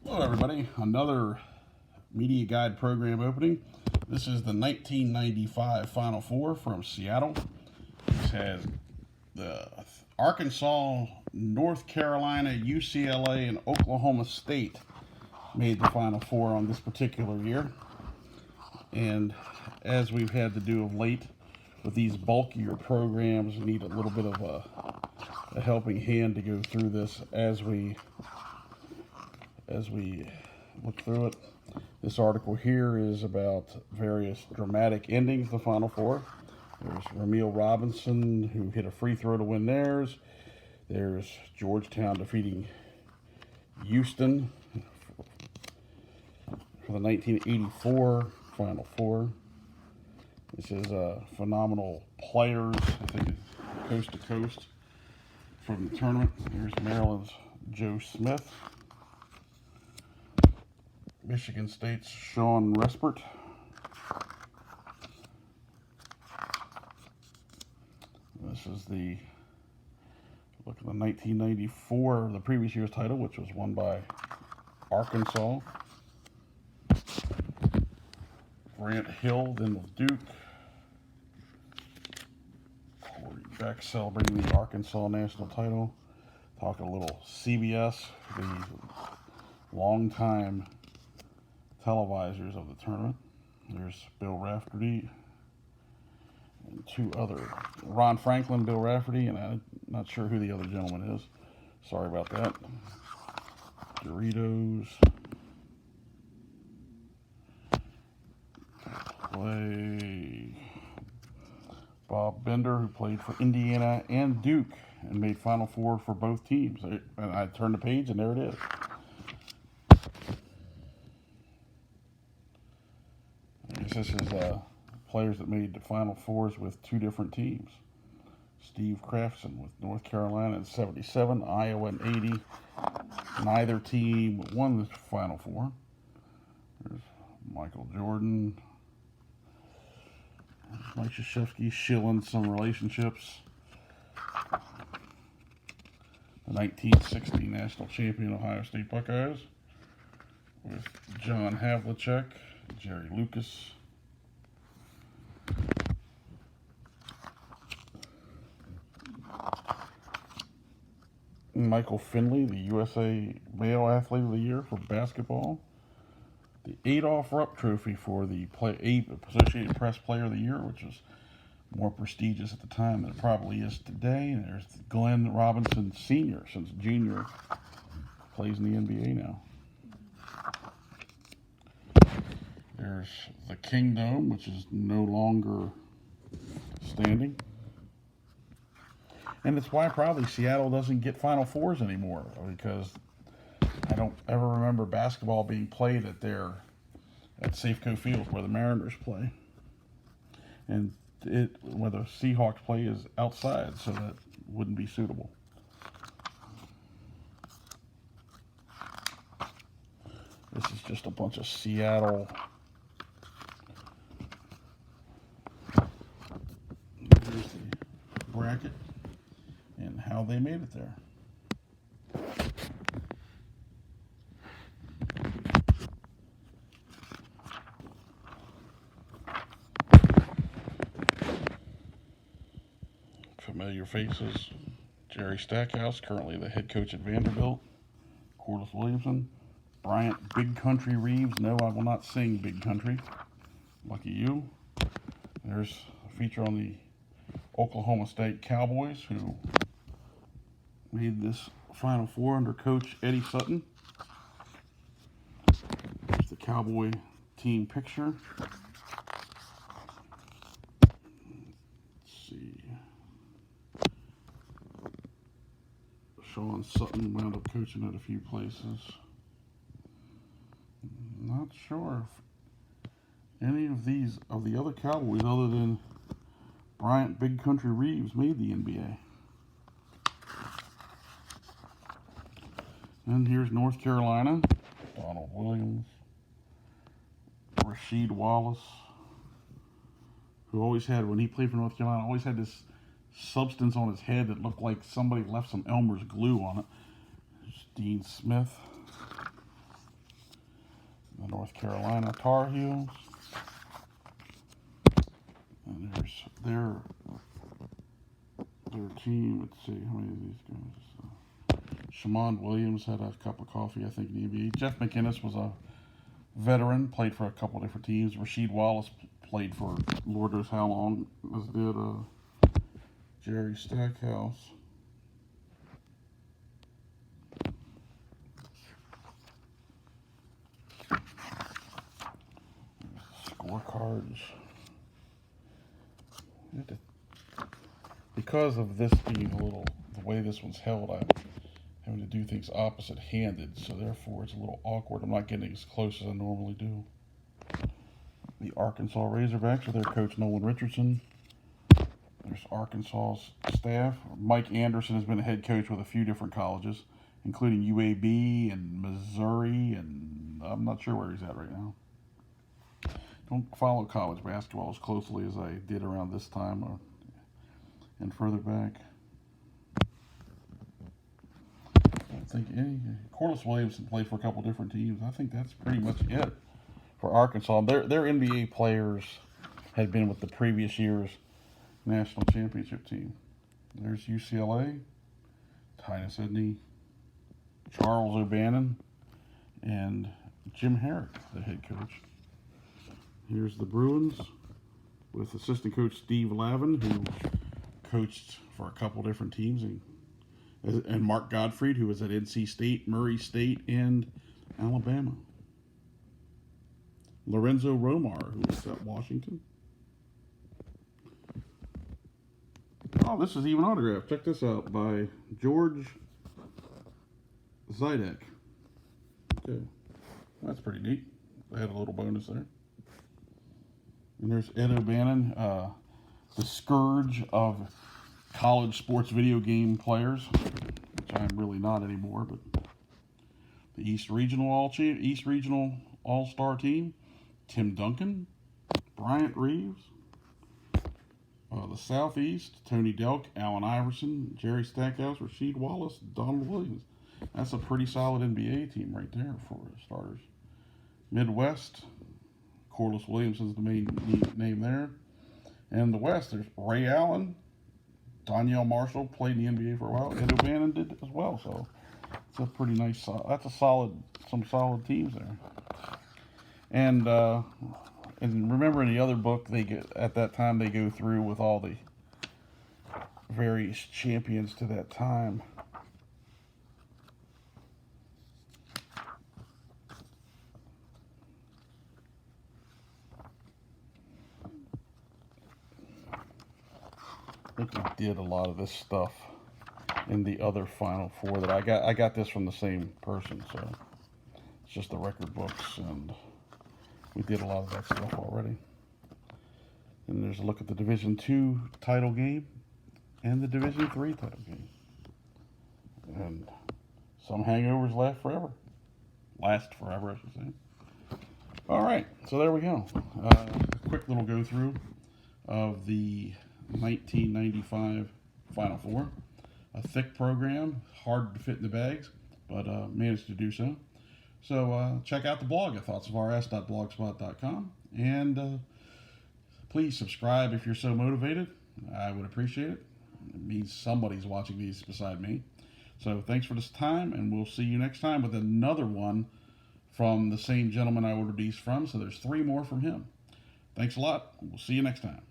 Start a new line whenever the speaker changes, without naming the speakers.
Hello everybody, another media guide program opening. This is the 1995 Final Four from Seattle. This has the Arkansas, North Carolina, UCLA, and Oklahoma State made the Final Four on this particular year. And as we've had to do of late with these bulkier programs, we need a little bit of a helping hand to go through this as we look through it. This article here is about various dramatic endings of the Final Four. There's Ramil Robinson, who hit a free throw to win theirs. There's Georgetown defeating Houston for the 1984 Final Four. This is phenomenal players, I think, coast to coast from the tournament. Here's Maryland's Joe Smith. Michigan State's Sean Respert. This is the look at the 1994, the previous year's title, which was won by Arkansas. Grant Hill, then with Duke. Corey Beck celebrating the Arkansas national title. Talking a little CBS, the longtime televisers of the tournament. There's Bill Raftery and two other, Ron Franklin, Bill Raftery, and I'm not sure who the other gentleman is. Sorry about that. Doritos. Play Bob Bender, who played for Indiana and Duke and made Final Four for both teams. And I turned the page and there it is. This is players that made the Final Fours with two different teams. Steve Crafton with North Carolina in 77, Iowa in 80. Neither team won the Final Four. There's Michael Jordan. Mike Krzyzewski shilling some relationships. The 1960 national champion Ohio State Buckeyes with John Havlicek, Jerry Lucas. Michael Finley, the USA Male Athlete of the Year for basketball. The Adolph Rupp Trophy for the Associated Press Player of the Year, which was more prestigious at the time than it probably is today. And there's Glenn Robinson Sr., since junior plays in the NBA now. There's the Kingdome, which is no longer standing. And it's why probably Seattle doesn't get Final Fours anymore, because I don't ever remember basketball being played at Safeco Field where the Mariners play. And where the Seahawks play is outside, so that wouldn't be suitable. This is just a bunch of Seattle. Here's the bracket and how they made it there. Familiar faces. Jerry Stackhouse, currently the head coach at Vanderbilt. Corliss Williamson. Bryant Big Country Reeves. No, I will not sing Big Country. Lucky you. There's a feature on the Oklahoma State Cowboys, who made this Final Four under Coach Eddie Sutton. There's the Cowboy team picture. Let's see. Sean Sutton wound up coaching at a few places. Not sure if any of the other Cowboys other than Bryant Big Country Reeves made the NBA. And here's North Carolina. Donald Williams. Rasheed Wallace, who always had, when he played for North Carolina, always had this substance on his head that looked like somebody left some Elmer's glue on it. There's Dean Smith. the North Carolina Tar Heels. And there's their team. Let's see, how many of these guys? Shamond Williams had a cup of coffee, I think, in the NBA. Jeff McInnes was a veteran, played for a couple different teams. Rasheed Wallace played for Lord knows how long, as did Jerry Stackhouse. Scorecards. Because of this being a little, the way this one's held, I'm having to do things opposite-handed, so therefore it's a little awkward. I'm not getting as close as I normally do. The Arkansas Razorbacks with their coach Nolan Richardson. There's Arkansas's staff. Mike Anderson has been a head coach with a few different colleges, including UAB and Missouri, and I'm not sure where he's at right now. Don't follow college basketball as closely as I did around this time and further back. I don't think any. Corliss Williamson played for a couple different teams. I think that's pretty much it for Arkansas. Their NBA players had been with the previous year's national championship team. There's UCLA, Titus Edney, Charles O'Bannon, and Jim Herrick, the head coach. Here's the Bruins with assistant coach Steve Lavin, who coached for a couple different teams, and Mark Gottfried, who was at NC State, Murray State, and Alabama. Lorenzo Romar, who was at Washington. Oh, this is even autographed. Check this out, by George Zidek. Okay, that's pretty neat. They had a little bonus there. And there's Ed O'Bannon, the scourge of college sports video game players, which I'm really not anymore, but the East Regional All-Star team, Tim Duncan, Bryant Reeves. The Southeast, Tony Delk, Allen Iverson, Jerry Stackhouse, Rasheed Wallace, Donald Williams. That's a pretty solid NBA team right there for starters. Midwest, Corliss Williamson's the main name there. And the West, there's Ray Allen, Donyell Marshall played in the NBA for a while. Ed O'Bannon did as well, so it's a pretty nice. That's some solid teams there. And remember in the other book, at that time they go through with all the various champions to that time. I think we did a lot of this stuff in the other Final Four that I got this from the same person, so it's just the record books, and we did a lot of that stuff already. And there's a look at the Division II title game and the Division III title game. And some hangovers last forever, I should say. All right, so there we go. A quick little go through of the 1995 Final Four. A thick program, hard to fit in the bags, but managed to do so. So check out the blog at thoughtsofrs.blogspot.com, and please subscribe if you're so motivated. I would appreciate it. It means somebody's watching these beside me. So thanks for this time, and we'll see you next time with another one from the same gentleman I ordered these from. So there's 3 more from him. Thanks a lot. We'll see you next time.